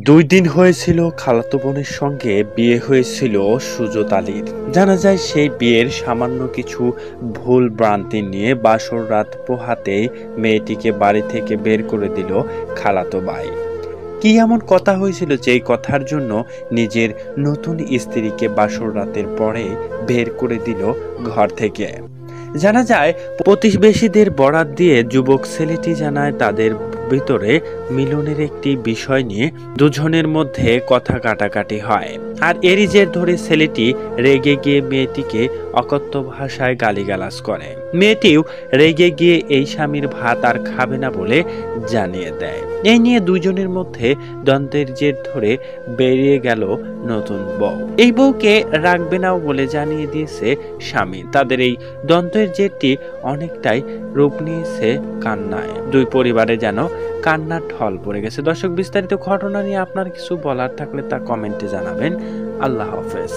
2 দিন হয়েছিল খালাতো বোনের সঙ্গে বিয়ে হয়েছিল সুজত আলীর। জানা যায় সেই বিয়ের সামান্য কিছু ভুল ভ্রান্তি নিয়ে বাসর রাত পোহাতেই মেয়েটিকে বাড়ি থেকে বের করে দিল খালাতো ভাই। কি এমন কথা হয়েছিল যেই কথার জন্য নিজের নতুন স্ত্রীকে বাসর রাতের পরে বের করে দিল ঘর থেকে? জানা যায় প্রতিবেশীদের বরাত দিয়ে যুবক ছেলেটি জানায় তাদের ভিতরে মিলনের একটি বিষয় নিয়ে দুজনের মধ্যে কথা কাটাকাটি হয়, আর এরই জের ধরে ছেলেটি রেগে গিয়ে মেয়েটিকে অকথ্য ভাষায় গালিগালাজ করে। মেয়েটিও রেগে গিয়ে এই স্বামীর ভাত আর খাবে না বলে জানিয়ে দেয়। এই নিয়ে দুজনের মধ্যে দ্বন্দ্বের জের ধরে বেরিয়ে গেল নতুন বউ। এই বউকে রাখবে নাও বলে জানিয়ে দিয়েছে স্বামী। তাদের এই দ্বন্দ্বের জেরটি অনেকটাই রূপ নিয়েছে কান্নায়। দুই পরিবারে যেন কান্নার ঢল পড়ে গেছে। দর্শক, বিস্তারিত ঘটনা নিয়ে আপনার কিছু বলার থাকলে তা কমেন্টে জানাবেন। আল্লাহ হাফেজ।